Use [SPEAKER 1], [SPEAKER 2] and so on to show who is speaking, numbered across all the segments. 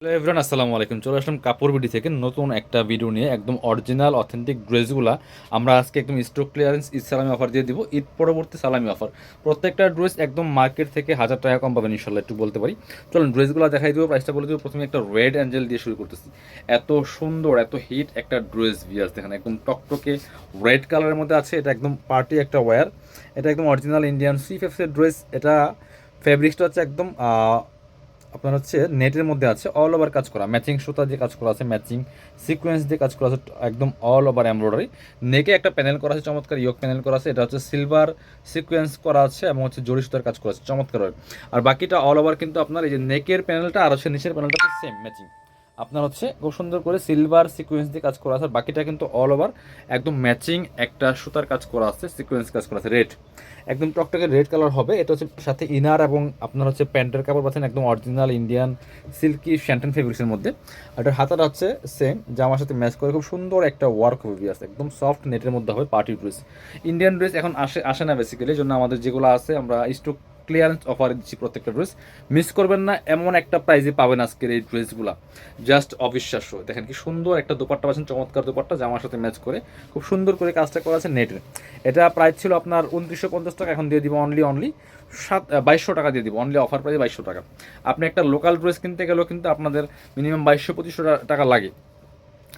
[SPEAKER 1] Hello everyone, আসসালামু আলাইকুম। চলে আসলাম কাপড় বিডি থেকে নতুন একটা ভিডিও নিয়ে। একদম অরিজিনাল অথেন্টিক ড্রেসগুলা আমরা আজকে একদম স্টক ক্লিয়ারেন্স ঈদ সালামি অফার দিয়ে দিব, ঈদ পরবর্তী সালামি অফার। প্রত্যেকটা ড্রেস একদম মার্কেট থেকে 1000 টাকা কম পাবেন ইনশাল্লাহ, একটু বলতে পারি। চলুন ড্রেসগুলো দেখাই দেবো, প্রাইসটা বলে দেবো। প্রথমে একটা রেড অ্যাঞ্জেল দিয়ে শুরু করতেছি। এত সুন্দর, এত হিট একটা ড্রেস ভিয়ার্স, দেখেন একদম টকটকে রেড কালারের মধ্যে আছে। এটা একদম পার্টি একটা ওয়্যার। এটা একদম অরিজিনাল ইন্ডিয়ান সিফএফের ড্রেস। এটা ফেব্রিক্সটা হচ্ছে একদম আপনার হচ্ছে নেটের মধ্যে আছে, অল ওভার কাজ করা, ম্যাচিং সুতা দিয়ে কাজ করা আছে, ম্যাচিং সিকোয়েন্স দিয়ে কাজ করা আছে, একদম অল ওভার এমব্রয়ডারি। নেকে একটা প্যানেল করা আছে, চমৎকার ইয়োক প্যানেল করা আছে। এটা হচ্ছে সিলভার সিকোয়েন্স করা আছে এবং হচ্ছে জরি সুতার কাজ করা আছে, চমৎকার। আর বাকিটা অল ওভার কিন্তু আপনার এই যে নেকের প্যানেলটা আর হচ্ছে নিচের প্যানেলটা সেম ম্যাচিং। আপনার হচ্ছে খুব সুন্দর করে সিলভার সিকোয়েন্স দিয়ে কাজ করা আছে। বাকিটা কিন্তু অল ওভার একদম ম্যাচিং একটা সুতার কাজ করা আছে, সিকোয়েন্স কাজ করা আছে, রেড, একদম টকটকে রেড কালার হবে। এটা হচ্ছে সাথে ইনার এবং আপনার হচ্ছে প্যান্টের কাপড় পাচ্ছেন একদম অরিজিনাল ইন্ডিয়ান সিল্কি শ্যান্টেন ফেব্রিক্সের মধ্যে। আর এটার হাতাটা হচ্ছে সেম জামার সাথে ম্যাচ করে খুব সুন্দর একটা ওয়ার্ক হবে, আছে একদম সফট নেটের মধ্যে হবে। পার্টি ড্রেস, ইন্ডিয়ান ড্রেস এখন আসে না বেসিক্যালি, জন্য আমাদের যেগুলো আছে আমরা স্টক ক্লিয়ারেন্স অফারে দিচ্ছি। প্রত্যেকটা ড্রেস মিস করবেন না, এমন একটা প্রাইজে পাবেন আজকের এই ড্রেসগুলো, জাস্ট অবিশ্বাস্য। দেখেন কি সুন্দর একটা দোপাট্টা পাচ্ছেন, চমৎকার দোপাট্টা জামার সাথে ম্যাচ করে খুব সুন্দর করে কাজটা করা আছে নেটের। এটা প্রাইস ছিল আপনার 2950 টাকা, এখন দিয়ে দিব অনলি 2200 টাকা দিয়ে দিব, অনলি অফার প্রাইসে 2200 টাকা। আপনি একটা লোকাল ড্রেস কিনতে গেলেও কিন্তু আপনাদের মিনিমাম 2200-2500 টাকা লাগে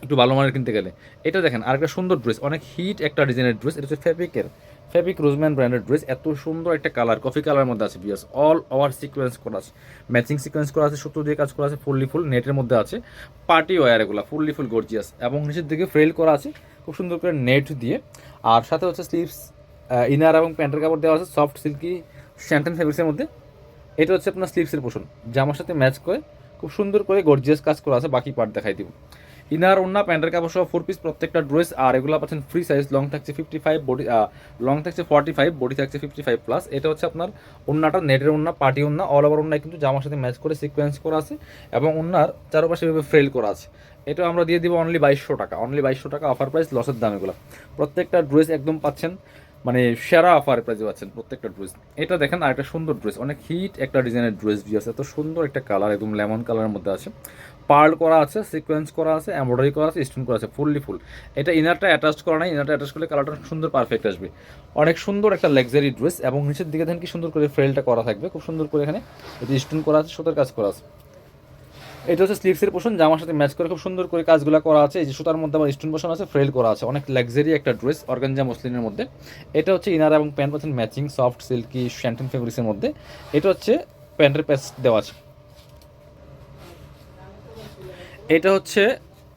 [SPEAKER 1] একটু ভালো মানের কিনতে গেলে। এটা দেখেন আরেকটা সুন্দর ড্রেস, অনেক হিট একটা ডিজাইনের ড্রেস। এটা হচ্ছে ফেব্রিক রোজম্যান ব্র্যান্ডের ড্রেস। এত সুন্দর একটা কালার, কফি কালার মধ্যে আছে বিয়াস, অল ওভার সিকোয়েন্স করা আছে, ম্যাচিং সিকোয়েন্স করা আছে, সুতো দিয়ে কাজ করা আছে, ফুল নেটের মধ্যে আছে। পার্টি ওয়্যার এগুলো ফুল গর্জিয়াস, এবং নিচের দিকে ফ্রেল করা আছে খুব সুন্দর করে নেট দিয়ে। আর সাথে হচ্ছে স্লিভস, ইনার এবং প্যান্টের কাপড় দেওয়া আছে সফট সিল্কি শ্যান্টেন ফেব্রিক্সের মধ্যে। এটা হচ্ছে আপনার স্লিভসের পোর্শন, জামার সাথে ম্যাচ করে খুব সুন্দর করে গর্জিয়াস কাজ করা আছে। বাকি পার্ট দেখাই দিব। ইনার ওন্না প্যান্টের কাপড় সহ 4 পিস প্রত্যেকটা ড্রেস। আর এগুলো পাচ্ছেন ফ্রি সাইজ, লং থাকছে 55, বডি লং থাকছে 45, বডি থাকছে 55+। এটা হচ্ছে আপনার ওন্নাটা নেটের ওন্না, পার্টি ওন্না, অল ওভার ওন্নায় কিন্তু জামার সাথে ম্যাচ করে সিকোয়েন্স করা আছে এবং ওন্নার চারপাশে এভাবে ফ্রেল করা আছে। এটা আমরা দিয়ে দিব অনলি 2200 টাকা, অনলি 2200 টাকা অফার প্রাইস, লসের দাম এগুলো। প্রত্যেকটা ড্রেস একদম পাচ্ছেন মানে সেরা অফার প্রাইসে পাচ্ছেন প্রত্যেকটা ড্রেস। এটা দেখেন আরেকটা সুন্দর ড্রেস, অনেক হিট একটা ডিজাইনের ড্রেস দিয়ে আছে, এত সুন্দর একটা কালার, একদম লেমন কালারের মধ্যে আছে, পার্ল করা আছে, সিকোয়েন্স করা আছে, এমব্রয়ডারি করা আছে, স্টোন করা আছে, ফুল। এটা ইনারটা অ্যাটাচ করা নাই, ইনারটা অ্যাটাচ করলে কালারটা সুন্দর পারফেক্ট আসবে। অনেক সুন্দর একটা লাক্সারি ড্রেস, এবং নিচের দিকে দেখেন কি সুন্দর করে ফ্রেলটা করা থাকবে, খুব সুন্দর করে এখানে এটা স্টোন করা আছে, সুতার কাজ করা আছে। এটা হচ্ছে স্লিভসের পোর্শন, জামার সাথে ম্যাচ করে খুব সুন্দর করে কাজগুলো করা আছে। এই যে সুতার মধ্যে আবার স্টোন পোর্শন আছে, ফ্রেল করা আছে, অনেক লাক্সারি একটা ড্রেস অর্গানজা মসলিনের মধ্যে। এটা হচ্ছে ইনার এবং প্যান্ট পাচ্ছেন ম্যাচিং সফট সিল্কি শ্যান্টেন ফেব্রিক্সের মধ্যে। এটা হচ্ছে প্যান্টের প্যাচ দেওয়া আছে। এটা হচ্ছে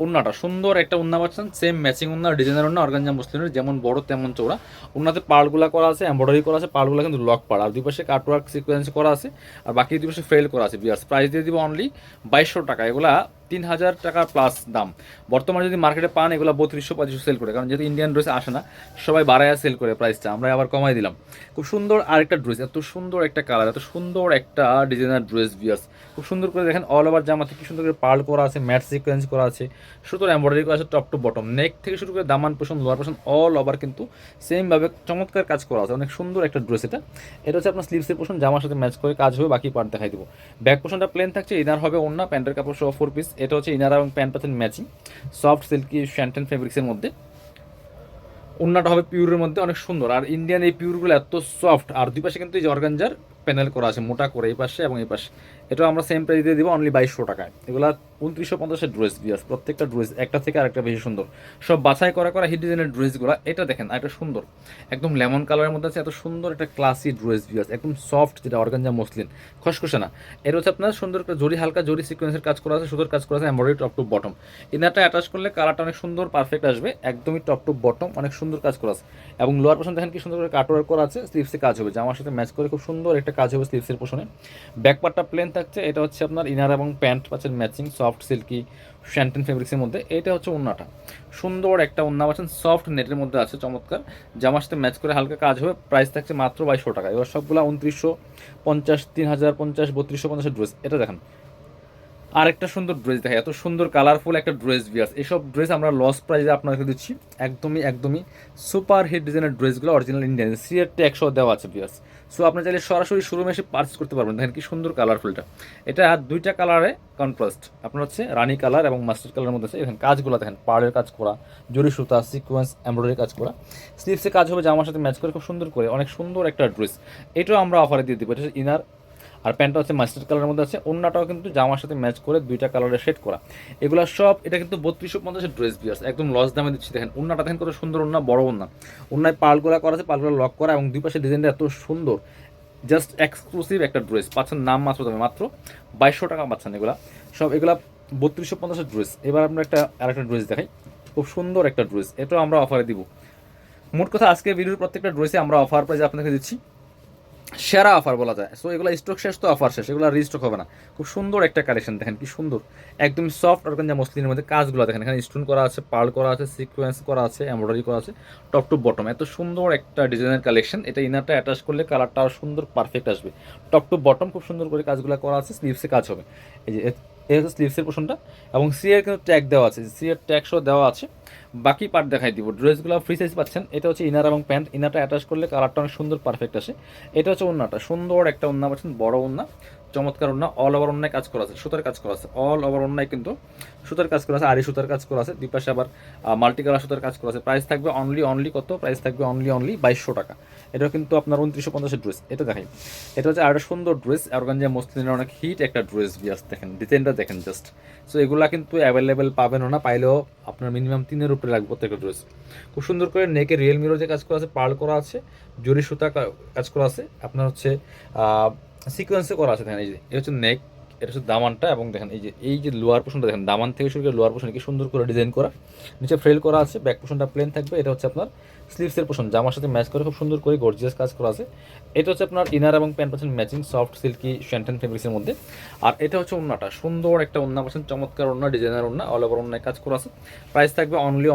[SPEAKER 1] উন্নাটা, সুন্দর একটা উন্না পাচ্ছেন, সেম ম্যাচিং উন্না, ডিজাইনার উন্না, অর্গানজা মুসলিমের, যেমন বড় তেমন চৌড়া। উন্নাতে পাড়গুলা করা আছে, এমব্রয়ডারি করা আছে, পাড়গুলা কিন্তু লক পাড়, আর দুই পাশে কাটওয়ার্ক সিকোয়েন্স করা আছে, আর বাকি দুই পাশে ফ্রেল করা আছে। বিয়ার্স প্রাইস দিয়ে দিব অনলি 2200 টাকা। এগুলা 3000 টাকা প্লাস দাম। বর্তমানে যদি মার্কেটে পান এগুলো 3200-2500 সেল করে, কারণ যেহেতু ইন্ডিয়ান ড্রেস আসে না, সবাই বাড়াইয়া সেল করে প্রাইসটা, আমরা আবার কমাই দিলাম। খুব সুন্দর আরেকটা ড্রেস, এত সুন্দর একটা কালার, এত সুন্দর একটা ডিজাইনার ড্রেস বিয়ার্স, খুব সুন্দর করে দেখেন অল ওভার জামাতে কি সুন্দর করে পার্ল করা আছে, ম্যাট সিকোয়েন্স করা আছে, সুতোর এমব্রয়ডারি করা আছে টপ টু বটম, নেক থেকে শুরু করে দামান পোষণ, লোয়ার পোষণ অল ওভার কিন্তু সেমভাবে চমৎকার কাজ করা আছে। অনেক সুন্দর একটা ড্রেস। এটা হচ্ছে আপনার স্লিভসের পোষণ, জামার সাথে ম্যাচ করে কাজ হবে, বাকি পার্ট দেখাই দেবো। ব্যাক পোষণটা প্লেন থাকছে, ইনার হবে ওন্না, প্যান্টের কাপড় সহ 4 পিস। এটা হচ্ছে ইনার এবং প্যান্ট পাচ্ছেন ম্যাচিং সফট সিল্কি শ্যান্টেন ফেব্রিক্সের মধ্যে। ওন্নাটা হবে পিওরের মধ্যে, অনেক সুন্দর। আর ইন্ডিয়ান এই পিওরগুলো এত সফট, আর দুই পাশে কিন্তু এই যে অর্গানজার প্যানেল করা আছে মোটা করে, এই পাশে এবং এই পাশে। এটা আমরা সেম প্রাইস দিয়ে দিব অনলি 2200 টাকায়। এগুলো 2950-এর ড্রেস বিয়াস, প্রত্যেকটা ড্রেস একটা থেকে আরেকটা বেশি সুন্দর, সব বাছাই করা হিট ডিজাইনের ড্রেসগুলো। এটা দেখেন একটা সুন্দর একদম লেমন কালারের মধ্যে আছে, এত সুন্দর একটা ক্লাসি ড্রেস বিয়াস, একদম সফট, যেটা অর্গানজা মসলিন, খসখসে না। এটা হচ্ছে আপনার সুন্দর একটা জরি, হালকা জরি সিকোয়েন্সের কাজ করা আছে, সুতোর কাজ করা আছে, এমব্রয়ডারি টপ টু বটম। ইনারটা অ্যাটাচ করলে কালারটা অনেক সুন্দর পারফেক্ট আসবে, একদমই টপ টু বটম, অনেক সুন্দর কাজ করা আছে। এবং লোয়ার পোর্শন দেখেন কি সুন্দর করে কাটওয়ার্ক করা আছে, স্লিভসে কাজ হবে, জামার সাথে ম্যাচ করে খুব সুন্দর একটা কাজ হবে স্লিভসের পোর্শনে। ব্যাক পার্টটা প্লেন থাকছে। এটা হচ্ছে আপনার ইনার এবং প্যান্ট পাচ্ছেন ম্যাচিং সফট সিল্কি শ্যান্টেন ফেব্রিক্সের মধ্যে। এটা হচ্ছে ওন্নাটা, সুন্দর একটা ওন্না পাচ্ছেন, সফট নেটের মধ্যে আছে, চমৎকার, জামার সাথে ম্যাচ করে হালকা কাজ হবে। প্রাইস থাকছে মাত্র 2200 টাকা। এবার সবগুলো 2950, 3050, 3250 ড্রেস। এটা দেখেন আরেকটা সুন্দর ড্রেস দেখে, এত সুন্দর কালারফুল একটা ড্রেস বিয়ার্স। এসব ড্রেস আমরা লস প্রাইসে আপনাকে দিচ্ছি, একদমই সুপার হিট ডিজাইনের ড্রেসগুলো অরিজিনাল ইন্ডিয়ান, সিএর ট্যাগ সহ দেওয়া আছে বিয়ার্স। সো আপনি চাইলে সরাসরি শোরুমে এসে পারচেস করতে পারবেন। দেখেন কি সুন্দর কালারফুলটা, এটা দুইটা কালারে কন্ট্রাস্ট, আপনার হচ্ছে রানি কালার এবং মাস্টার্ড কালারের মধ্যে আছে। এখানে কাজগুলো দেখেন, পাড়ের কাজ করা, জরি সুতা, সিকোয়েন্স, এমব্রয়ডারি কাজ করা, স্লিভসে কাজ হবে জামার সাথে ম্যাচ করে খুব সুন্দর করে, অনেক সুন্দর একটা ড্রেস। এটাও আমরা অফারে দিয়ে দিব। এটা হচ্ছে ইনার, আর প্যান্টটা হচ্ছে মাস্টার্ড কালারের মধ্যে আছে। ওন্নাটাও কিন্তু জামার সাথে ম্যাচ করে দুইটা কালারের শেড করা। এগুলো সব, এটা কিন্তু 3250 ড্রেস বিয়ার্স, একদম লস দামে দিচ্ছি। দেখেন ওন্নাটা দেখেন কত সুন্দর, ওন্না বড় ওন্না, ওন্নায় পালগুলা করা আছে, পালগুলা লক করা, এবং দুই পাশে ডিজাইনটা এত সুন্দর, জাস্ট এক্সক্লুসিভ একটা ড্রেস পাচ্ছেন নাম মাত্র দামে, মাত্র 2200 টাকা পাচ্ছেন এগুলা সব। এগুলা 3250 ড্রেস। এবার আমরা আরেকটা ড্রেস দেখাই, খুব সুন্দর একটা ড্রেস, এটাও আমরা অফারে দিব। মোট কথা আজকে ভিডিওর প্রত্যেকটা ড্রেসে আমরা অফার প্রাইসে আপনাকে দিচ্ছি, সেরা অফার বলা যায়। সো এগুলো স্টক শেষ তো অফার শেষ, এগুলো রিস্টক হবে না। খুব সুন্দর একটা কালেকশন, দেখেন কি সুন্দর, একদম সফট অর্গানজা মসলিনের মধ্যে কাজগুলো দেখেন, এখানে স্টোন করা আছে, পার্ল করা আছে, সিকোয়েন্স করা আছে, এমব্রয়ডারি করা আছে, টপ টু বটম, এত সুন্দর একটা ডিজাইনের কালেকশন। এটা ইনারটা অ্যাটাচ করলে কালারটা সুন্দর পারফেক্ট আসবে। টপ টু বটম খুব সুন্দর করে কাজগুলো করা আছে, স্লিভসে কাজ হবে, এই যে এই হচ্ছে স্লিভসের পোর্শনটা, এবং সি এর কিন্তু ট্যাগ দেওয়া আছে, সি এর ট্যাগ সহ দেওয়া আছে। বাকি পার্ট দেখাই দিব। ড্রেসগুলো ফ্রি সাইজ পাচ্ছেন। এটা হচ্ছে ইনার এবং প্যান্ট, ইনারটা অ্যাটাচ করলে কালারটা অনেক সুন্দর পারফেক্ট আসে। এটা হচ্ছে ওন্নাটা, সুন্দর একটা ওন্না পাচ্ছেন, বড় ওন্না, চমৎকার ওন্না, অল ওভার ওন্নায় কাজ করা আছে, সুতার কাজ করা আছে, অল ওভার ওন্নায় কিন্তু সুতার কাজ করা আছে, আড়ি সুতার কাজ করা আছে, দুই পাশে আবার মাল্টি কালার সুতার কাজ করা আছে। প্রাইস থাকবে অনলি কত, প্রাইস থাকবে অনলি 2200 টাকা। এটাও কিন্তু আপনার 2950 ড্রেস। এটা দেখাই, এটা হচ্ছে আরেকটা সুন্দর ড্রেস, অর্গানজা মসলিনের অনেক হিট একটা ড্রেস বিয়াস, দেখেন ডিজাইনটা দেখেন জাস্ট। সো এগুলা কিন্তু অ্যাভেলেবেল পাবেনও না, পাইলেও আপনার মিনিমাম 3-এর উপরে লাগবে প্রত্যেকটা ড্রেস। খুব সুন্দর করে নেকে রিয়েল মিরর যে কাজ করা আছে, পার্ল করা আছে, জরি সুতা কাজ করা আছে, আপনার হচ্ছে সিকোয়েন্সে করা আছে। দেখেন এই যে এটা হচ্ছে নেক, এটা হচ্ছে দামানটা, এবং দেখেন এই যে লোয়ার পোর্শনটা দেখেন, দামান থেকে শুরু করে লোয়ার পোর্শন কি সুন্দর করে ডিজাইন করা, নিচে ফ্রেল করা আছে, ব্যাক পোর্শনটা প্লেন থাকবে। এটা হচ্ছে আপনার স্লিভসের পোর্শন, জামার সাথে ম্যাচ করে খুব সুন্দর করে গর্জিয়াস কাজ করা আছে। এটা হচ্ছে আপনার ইনার এবং প্যান্ট পাচ্ছেন ম্যাচিং সফট সিল্কি শ্যান্টেন ফেব্রিক্সের মধ্যে। আর এটা হচ্ছে ওন্নাটা, সুন্দর একটা ওন্না পাচ্ছেন, চমৎকার ওন্না, ডিজাইনার ওন্না, অল ওভার ওন্নায় কাজ করা আছে। প্রাইস থাকবে অনলি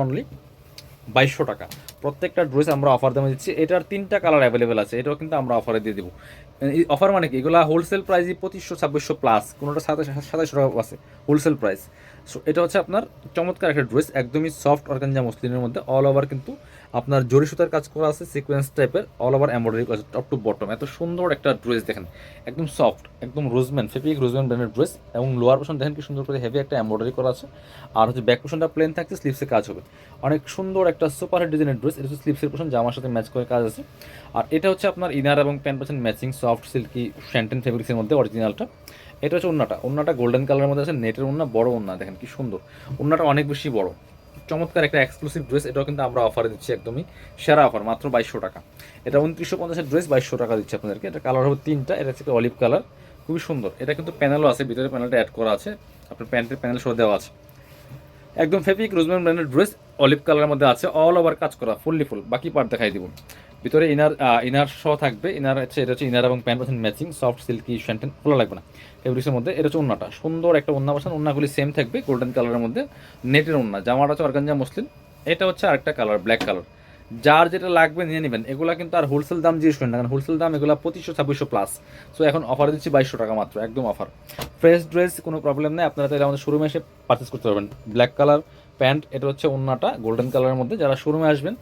[SPEAKER 1] 2200 টাকা। প্রত্যেকটা ড্রেস আমরা অফার দামে দিচ্ছি। এটার 3টা কালার অ্যাভেলেবেল আছে, এটাও কিন্তু আমরা অফারে দিয়ে দেবো। এই অফার মানে কি, এগুলো হোলসেল প্রাইসই 2500-2600 প্লাস, কোনোটা 2700 টাকা আছে হোলসেল প্রাইস। সো এটা হচ্ছে আপনার চমৎকার একটা ড্রেস, একদমই সফট অর্গানজা মসলিনের মধ্যে, অল ওভার কিন্তু আপনার জরি সুতার কাজ করা আছে, সিকোয়েন্স টাইপের, অল ওভার এমব্রয়ডারি করা আছে, টপ টু বটম, এত সুন্দর একটা ড্রেস দেখেন, একদম সফট, একদম রোজম্যান, ফেব্রিক রোজম্যান ব্র্যান্ডের ড্রেস। এবং লোয়ার পোর্শন দেখেন কি সুন্দর করে হেভি একটা এমব্রয়ডারি করা আছে, আর হচ্ছে ব্যাক পোর্শনটা প্লেন থাকছে, স্লিভসে কাজ হবে, অনেক সুন্দর একটা সুপার হিট ডিজাইনের ড্রেস। এটা হচ্ছে স্লিভসের পোর্শন, জামার সাথে ম্যাচ করে কাজ আছে। আর এটা হচ্ছে আপনার ইনার এবং প্যান্ট পাচ্ছেন ম্যাচিং সফট সিল্কি শ্যান্টেন ফেব্রিক্সের মধ্যে অরিজিনালটা। এটা হচ্ছে ওন্নাটা গোল্ডেন কালারের মধ্যে আছে, নেটের ওন্না, বড় ওন্না, দেখেন কি সুন্দর, ওন্নাটা অনেক বেশি বড়, চমৎকার একটা এক্সক্লুসিভ ড্রেস। এটাও কিন্তু আমরা অফারে দিচ্ছি, একদমই সেরা অফার, মাত্র 2200 টাকা। এটা 2950 ড্রেস 2200 টাকা দিচ্ছি আপনাদেরকে। এটা কালার হবে 3টা, এটা হচ্ছে অলিভ কালার, খুবই সুন্দর। এটা কিন্তু প্যানেলও আছে, ভিতরে প্যানেলটা অ্যাড করা আছে, আপনার প্যান্টের প্যানেল সহ দেওয়া আছে। একদম ফেব্রিক রোজম্যান ব্র্যান্ডের ড্রেস, অলিভ কালারের মধ্যে আছে, অল ওভার কাজ করা, ফুললি ফুল। বাকি পার্ট দেখাই দিব। ভিতরে ইনার সহ থাকবে, ইনার হচ্ছে, এটা হচ্ছে ইনার এবং প্যান্ট পাচ্ছেন ম্যাচিং সফট সিল্কি শ্যান্টেন, খোলা লাগবে না ফেব্রিক্সের মধ্যে। এটা হচ্ছে ওন্নাটা, সুন্দর একটা ওন্না পাচ্ছেন, ওন্নাগুলি সেম থাকবে গোল্ডেন কালারের মধ্যে, নেটের ওন্না, জামাটা হচ্ছে অর্গানজা মসলিন। এটা হচ্ছে আরেকটা কালার, ব্ল্যাক কালার, যার যেটা লাগবে নিয়ে নেবেন। এগুলা কিন্তু আর হোলসেল দাম জিজ্ঞেস করেন না, কারণ হোলসেল দাম এগুলো 2500-2600 প্লাস। সো এখন অফারে দিচ্ছি 2200 টাকা মাত্র, একদম অফার। ফ্রেশ ড্রেস, কোনো প্রবলেম নেই, আপনারা তাহলে আমাদের শোরুমে এসে পারচেস করতে পারবেন। ব্ল্যাক কালার প্যান্ট, এটা হচ্ছে ওন্নাটা গোল্ডেন কালারের মধ্যে। যারা শোরুমে আসবেন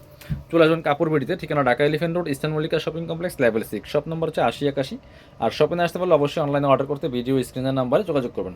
[SPEAKER 1] চলে আসবেন কাপড় বিডিতে, ঠিকানা Dhaka elephant road, eastern Mallika shopping complex, level 6, shop number হচ্ছে 8081। আর শপিংয়ে আসতে পারলে অবশ্যই অনলাইনে অর্ডার করতে ভিডিও স্ক্রিনের নাম্বারে যোগাযোগ করবেন।